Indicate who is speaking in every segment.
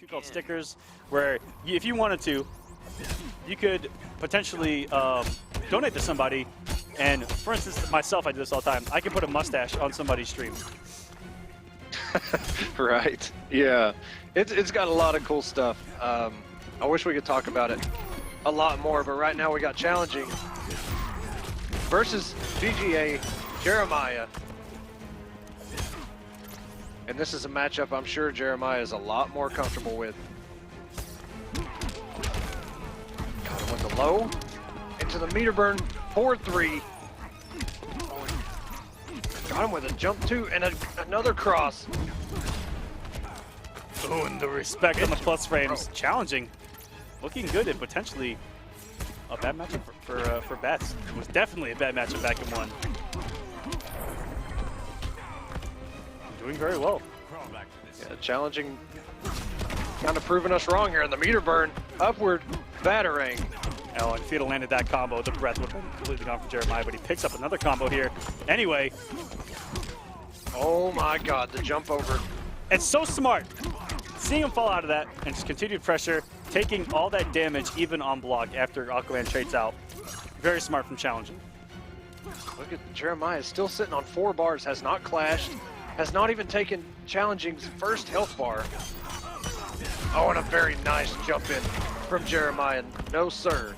Speaker 1: feature called stickers, where if you wanted to, you could potentially donate to somebody. And for instance, myself, I do this all the time. I can put a mustache on somebody's stream.
Speaker 2: Right. Yeah. It's got a lot of cool stuff. I wish we could talk about it a lot more, but right now we got challenging versus GGA Jeremiah. And this is a matchup I'm sure Jeremiah is a lot more comfortable with. Got him with the low. Into the meter burn. 4-3. Got him with a jump 2 and another cross.
Speaker 1: Oh, and the respect on the plus frames. Challenging. Looking good and potentially a bad matchup for Bats. It was definitely a bad matchup back in 1. Doing very well.
Speaker 2: Yeah, challenging. Kind of proving us wrong here in the meter burn. Upward battering.
Speaker 1: Oh, and if he'd have landed that combo, the breath would have been completely gone from Jeremiah, but he picks up another combo here. Anyway.
Speaker 2: Oh my god, the jump over.
Speaker 1: It's so smart. Seeing him fall out of that and just continued pressure, taking all that damage even on block after Aquaman trades out. Very smart from challenging.
Speaker 2: Look at Jeremiah, still sitting on 4 bars, has not clashed, has not even taken challenging's first health bar. Oh, and a very nice jump in from Jeremiah. No, sir.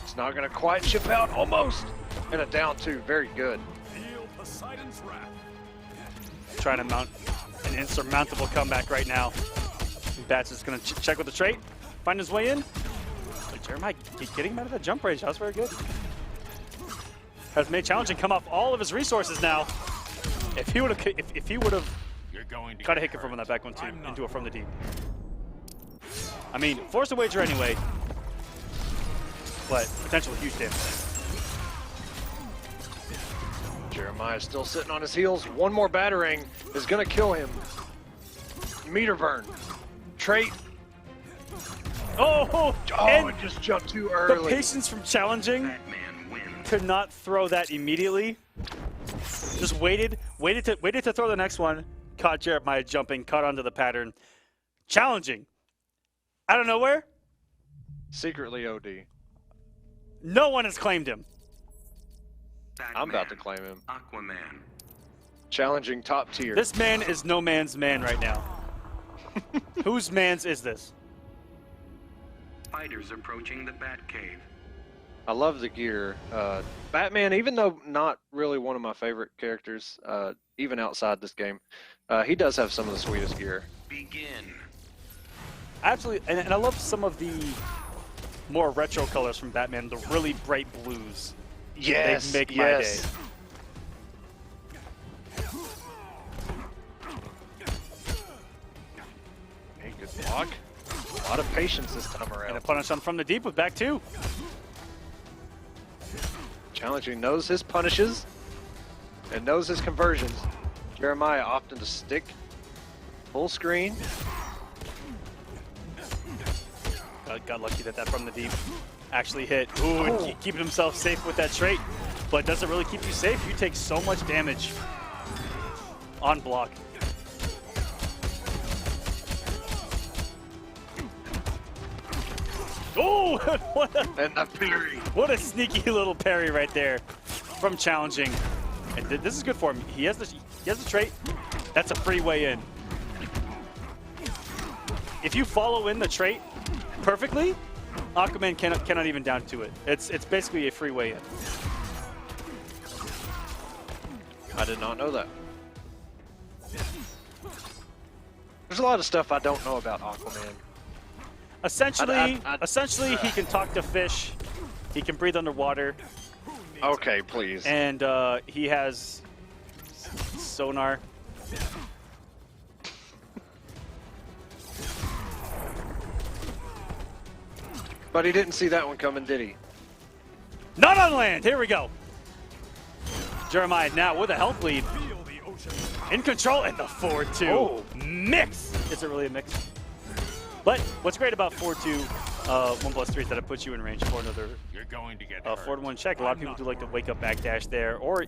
Speaker 2: It's not going to quite chip out. Almost. And a down 2. Very good.
Speaker 1: Trying to mount an insurmountable comeback right now. Bats is going to check with the trait. Find his way in. But Jeremiah getting him out of that jump range. That was very good. Has made challenging come off all of his resources now. If he would have got a hit confirm on that back one too, into it from the deep. I mean, force a wager anyway, but potential huge damage.
Speaker 2: Jeremiah still sitting on his heels. One more battering is going to kill him. Meter burn. Trait.
Speaker 1: Oh,
Speaker 2: it just jumped too early.
Speaker 1: The patience from challenging could not throw that immediately. Just waited to throw the next one. Caught Jeremiah jumping, caught onto the pattern. Challenging. Out of nowhere.
Speaker 2: Secretly OD.
Speaker 1: No one has claimed him.
Speaker 2: I'm about to claim him. Aquaman. Challenging top tier.
Speaker 1: This man is no man's man right now. Whose man's is this?
Speaker 3: Fighters approaching the Batcave.
Speaker 2: I love the gear. Batman, even though not really one of my favorite characters, even outside this game, he does have some of the sweetest gear.
Speaker 3: Begin.
Speaker 1: Absolutely, and I love some of the more retro colors from Batman, the really bright blues.
Speaker 2: Yes,
Speaker 1: they make my day.
Speaker 2: Hey, good block. A lot of patience this time around.
Speaker 1: And a punish on from the deep with back 2.
Speaker 2: Challenging knows his punishes and knows his conversions. Jeremiah often to stick. Full screen.
Speaker 1: Got lucky that from the deep actually hit. Ooh, and keeping himself safe with that trait. But does it really keep you safe? You take so much damage on block. Oh,
Speaker 2: and a parry.
Speaker 1: What a sneaky little parry right there from challenging. And this is good for him. He has the trait. That's a free way in. If you follow in the trait perfectly, Aquaman cannot even down to it. It's basically a free way in.
Speaker 2: I did not know that. There's a lot of stuff I don't know about Aquaman.
Speaker 1: Essentially, he can talk to fish. He can breathe underwater.
Speaker 2: Okay, please.
Speaker 1: And he has sonar.
Speaker 2: But he didn't see that one coming, did he?
Speaker 1: Not on land. Here we go. Jeremiah now with a health lead. In control and the 4-2.
Speaker 2: Oh.
Speaker 1: Mix. Is it really a mix? But what's great about 4-2, 1+3 is that it puts you in range for another 4-1 check. A lot of people do like to wake up backdash there, or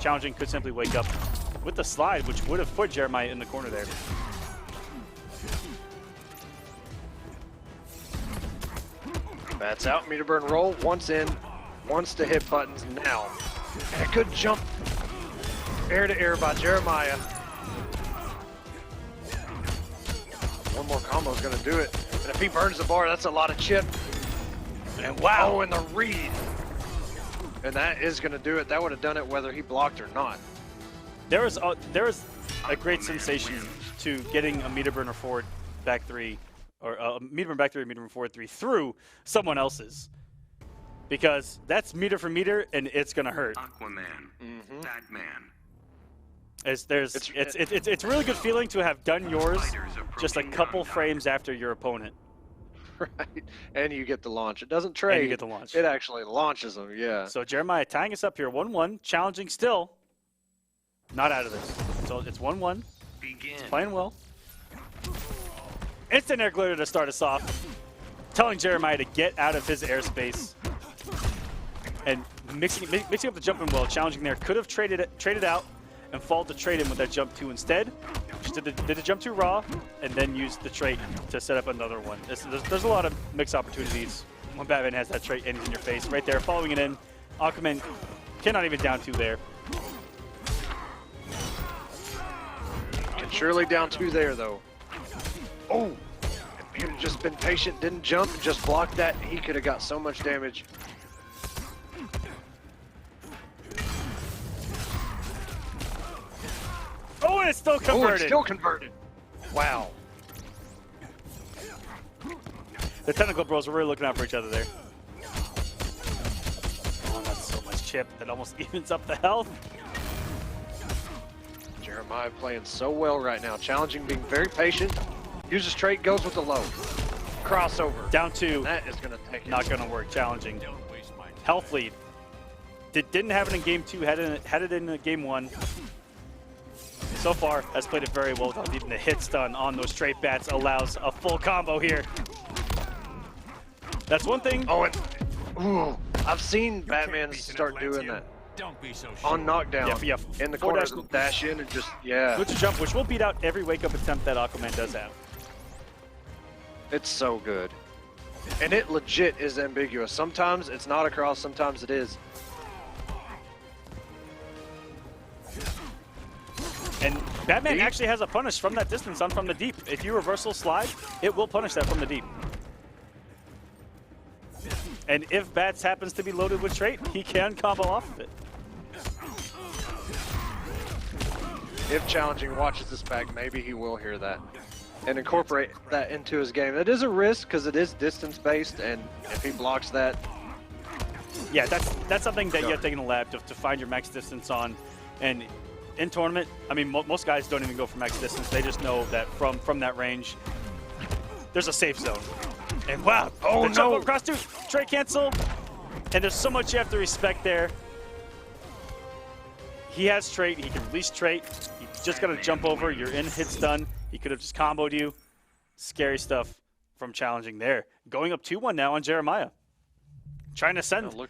Speaker 1: challenging could simply wake up with the slide, which would have put Jeremiah in the corner there.
Speaker 2: Bats out, meter burn roll, once in, wants to hit buttons now. And a good jump, air to air by Jeremiah. One more combo is gonna do it. And if he burns the bar, that's a lot of chip. And wow, and the read. And that is gonna do it. That would have done it whether he blocked or not.
Speaker 1: There was a great sensation to getting a meter burner forward back three, or a meter burn back three, meter burn forward three through someone else's, because that's meter for meter and it's gonna hurt.
Speaker 3: Aquaman, Batman.
Speaker 1: It's a really good feeling to have done yours just a couple frames after your opponent.
Speaker 2: Right, and you get the launch. It doesn't trade.
Speaker 1: And you get the launch.
Speaker 2: It actually launches them, yeah.
Speaker 1: So Jeremiah tying us up here, 1-1, challenging still. Not out of this. So it's 1-1. It's playing well. Instant air glitter to start us off, telling Jeremiah to get out of his airspace. And mixing up the jumping well, challenging there. Could have traded out and followed the trade in with that jump 2 instead. Just did the jump 2 raw and then used the trait to set up another one. There's a lot of mixed opportunities when Batman has that trait and he's in your face. Right there, following it in. Aquaman cannot even down 2 there.
Speaker 2: Can surely down 2 there though. Oh, if he had just been patient, didn't jump, just blocked that, he could have got so much damage.
Speaker 1: Oh, and it's still converted.
Speaker 2: Oh, it's still converted. Wow.
Speaker 1: The Tentacle Bros are really looking out for each other there. Oh, that's so much chip. That almost evens up the health.
Speaker 2: Jeremiah playing so well right now. Challenging, being very patient. Uses trait, goes with the low. Crossover.
Speaker 1: Down 2.
Speaker 2: That is going to take it.
Speaker 1: Not going to work. Challenging. Health lead. Didn't have it in game 2. Had it in game 1. So far, has played it very well. Even the hit stun on those straight bats allows a full combo here. That's one thing.
Speaker 2: Oh, and ooh, I've seen Batman start doing that.
Speaker 4: Don't be so
Speaker 2: On knockdown,
Speaker 1: Yeah.
Speaker 2: in the corner, dash in and just, yeah.
Speaker 1: Glitch jump, which will beat out every wake-up attempt that Aquaman does have.
Speaker 2: It's so good. And it legit is ambiguous. Sometimes it's not a cross, sometimes it is.
Speaker 1: And Batman
Speaker 2: Deep?
Speaker 1: actually has a punish from that distance on from the deep. If you reversal slide, it will punish that from the deep. And if Bats happens to be loaded with trait, he can combo off of it.
Speaker 2: If Challenging watches this back, maybe he will hear that and incorporate that into his game. It is a risk because it is distance-based, and if he blocks that...
Speaker 1: Yeah, that's something that you have to take in the lab to find your max distance on. And in tournament, I mean, most guys don't even go for max distance. They just know that from that range, there's a safe zone. And wow,
Speaker 2: oh
Speaker 1: the jump across 2, trait cancel. And there's so much you have to respect there. He has trait, he can release trait. You just gotta jump over, you're in hit stun. He could have just comboed you. Scary stuff from Challenging there. Going up 2-1 now on Jeremiah. Trying to send another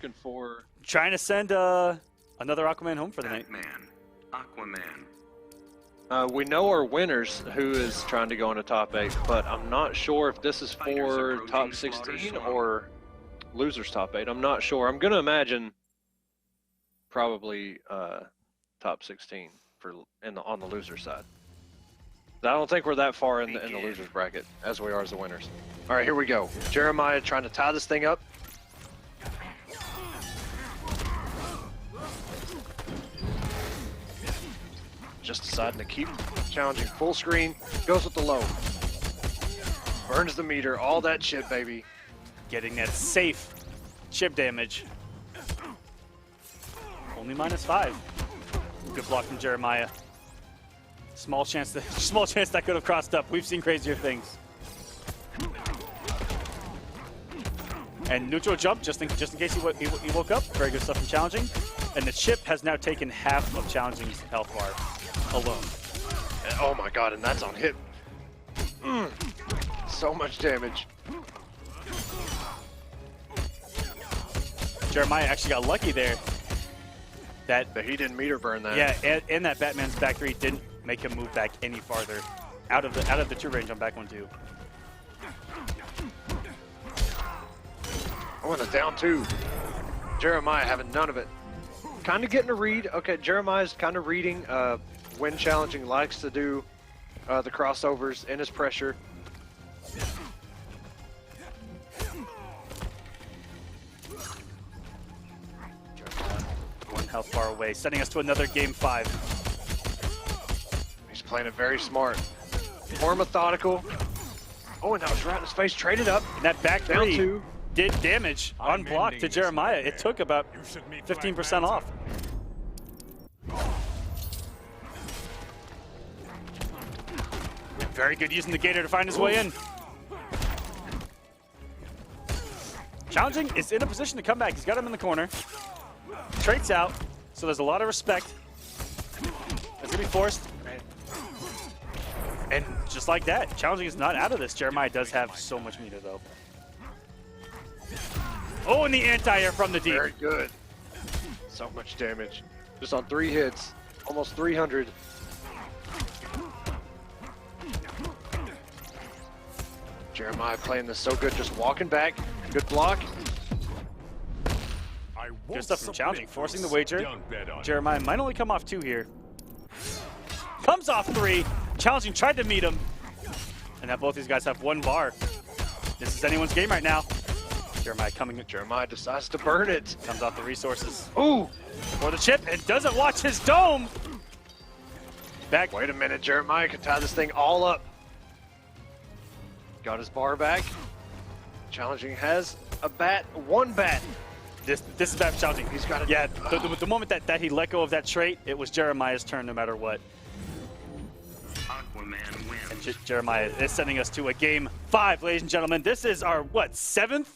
Speaker 1: Aquaman home for the night.
Speaker 3: Aquaman.
Speaker 2: We know our winners who is trying to go into top 8, but I'm not sure if this is for top 16 or losers top 8. I'm not sure. I'm gonna imagine probably top 16 for on the loser side. I don't think we're that far in the losers bracket as we are as the winners. All right, here we go. Jeremiah trying to tie this thing up. Just deciding to keep Challenging full screen. Goes with the low. Burns the meter. All that chip, baby.
Speaker 1: Getting that safe chip damage. Only -5. Good block from Jeremiah. Small chance that could have crossed up. We've seen crazier things. And neutral jump, just in case he woke up. Very good stuff from Challenging. And the chip has now taken half of Challenging's health bar alone.
Speaker 2: And, oh my god, and that's on hit. So much damage.
Speaker 1: Jeremiah actually got lucky there.
Speaker 2: That he didn't meter burn that.
Speaker 1: Yeah, and that Batman's back three didn't make him move back any farther out of the true range on back 1-2.
Speaker 2: Oh, and a down 2. Jeremiah having none of it. Kind of getting a read. Okay, Jeremiah's kind of reading when challenging, likes to do the crossovers in his pressure.
Speaker 1: One health bar away, sending us to another game 5.
Speaker 2: He's playing it very smart. More methodical. Oh, and that was right in his face. Traded up.
Speaker 1: And that back
Speaker 2: Down
Speaker 1: three
Speaker 2: 2.
Speaker 1: did damage on block to Jeremiah. It took about 15% off. Very good using the gator to find his way in. Challenging is in a position to come back. He's got him in the corner. Traits out, so there's a lot of respect. It's gonna be forced. And just like that, Challenging is not out of this. Jeremiah does have so much meter though. Oh, and the anti-air from the deep.
Speaker 2: Very good. So much damage. Just on 3 hits. Almost 300. Jeremiah playing this so good, just walking back. Good block.
Speaker 1: Good stuff from Challenging, forcing the wager. Jeremiah might only come off 2 here. Comes off 3. Challenging tried to meet him. And now both these guys have 1 bar. This is anyone's game right now. Jeremiah coming.
Speaker 2: Jeremiah decides to burn it.
Speaker 1: Comes off the resources.
Speaker 2: Ooh!
Speaker 1: For the chip and doesn't watch his dome. Back.
Speaker 2: Wait a minute, Jeremiah can tie this thing all up. Got his bar back. Challenging has a bat, 1 bat.
Speaker 1: This is bad for Challenging.
Speaker 2: He's got it.
Speaker 1: Yeah, the moment that he let go of that trait, it was Jeremiah's turn no matter what.
Speaker 3: Aquaman wins.
Speaker 1: And Jeremiah is sending us to a game 5, ladies and gentlemen. This is our, what, 7th?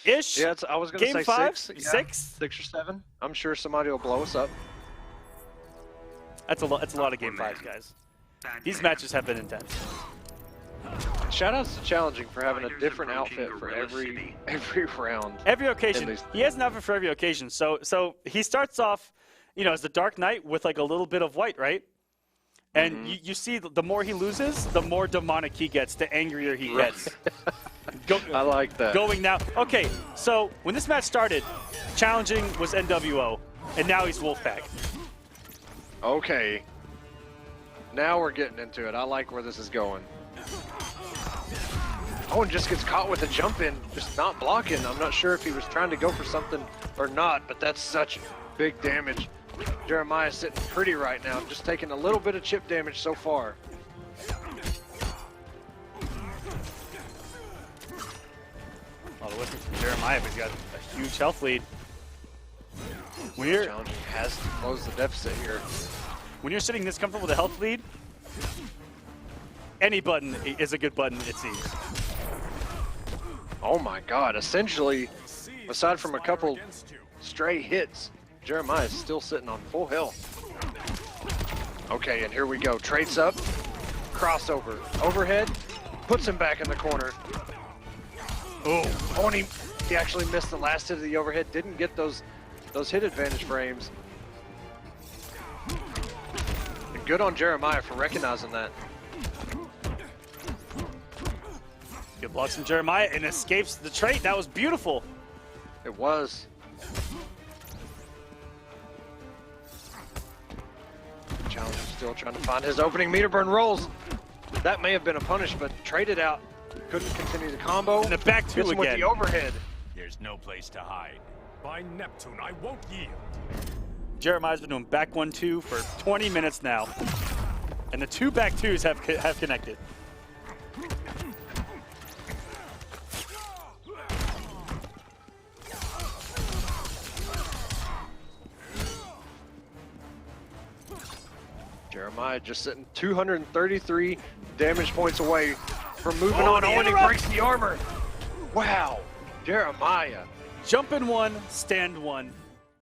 Speaker 1: Ish?
Speaker 2: Yeah, I was going to say
Speaker 1: game 5?
Speaker 2: 6. Yeah,
Speaker 1: 6?
Speaker 2: 6 or 7. I'm sure somebody will blow us up.
Speaker 1: That's a lot of game 5s, guys. These matches have been intense.
Speaker 2: Shoutouts to Challenging for having a different outfit for every round.
Speaker 1: Every occasion. He has an outfit for every occasion. So he starts off, you know, as the Dark Knight with like a little bit of white, right? And you see the more he loses, the more demonic he gets, the angrier he gets.
Speaker 2: I like that.
Speaker 1: Going now. Okay, so when this match started, Challenging was NWO, and now he's Wolfpack.
Speaker 2: Okay. Now we're getting into it. I like where this is going. Oh, and just gets caught with a jump in, just not blocking. I'm not sure if he was trying to go for something or not, but that's such big damage. Jeremiah's sitting pretty right now, just taking a little bit of chip damage so far.
Speaker 1: A lot of whipping from Jeremiah, but he's got a huge health lead.
Speaker 2: Challenging has to close the deficit here.
Speaker 1: When you're sitting this comfortable with a health lead, any button is a good button, it seems.
Speaker 2: Oh my god, essentially, aside from a couple stray hits, Jeremiah is still sitting on full health. Okay, and here we go. Traits up, crossover, overhead, puts him back in the corner. Oh, and he actually missed the last hit of the overhead, didn't get those hit advantage frames. And good on Jeremiah for recognizing that.
Speaker 1: Good blocks from Jeremiah and escapes the trait. That was beautiful.
Speaker 2: It was. Challenger still trying to find his opening meter burn rolls. That may have been a punish, but traded out. Couldn't continue the combo.
Speaker 1: And the back 2
Speaker 2: Gets him with
Speaker 1: again.
Speaker 2: the overhead.
Speaker 4: There's no place to hide. By Neptune, I won't yield.
Speaker 1: Jeremiah's been doing back 1-2 for 20 minutes now. And the 2 back 2s have connected.
Speaker 2: Jeremiah just sitting 233 damage points away from moving on.
Speaker 1: the
Speaker 2: Oh, and he
Speaker 1: interrupt!
Speaker 2: breaks the armor. Wow. Jeremiah.
Speaker 1: Jump in 1, stand 1.